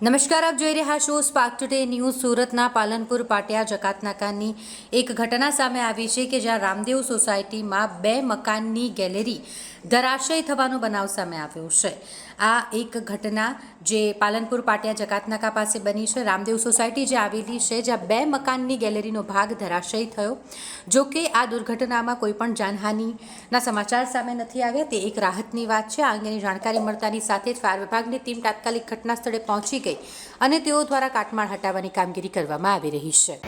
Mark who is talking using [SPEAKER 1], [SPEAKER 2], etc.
[SPEAKER 1] નમસ્કાર, આપ જોઈ રહ્યા છો સ્પાર્ક ટુડે ન્યૂઝ। સુરતના પાલનપુર પાટિયા જકાતનાકાની એક ઘટના સામે આવી છે કે જ્યાં રામદેવ સોસાયટીમાં 2 મકાનની ગેલેરી ધરાશયી થવાનો બનાવ સામે આવ્યો છે। આ એક ઘટના જે પાલનપુર પાટિયા જકાતનાકા પાસે બની છે। રામદેવ સોસાયટી જે આવેલી છે જ્યાં 2 મકાનની ગેલેરીનો ભાગ ધરાશયી થયો। જો કે આ દુર્ઘટનામાં કોઈપણ જાનહાનિના સમાચાર સામે નથી આવ્યા, તે એક રાહતની વાત છે। આ અંગેની જાણકારી મળતાની સાથે જ ફાયર વિભાગની ટીમ તાત્કાલિક ઘટના સ્થળે પહોંચી ગઈ અને તેઓ દ્વારા કાટમાળ હટાવવાની કામગીરી કરવામાં આવી રહી છે।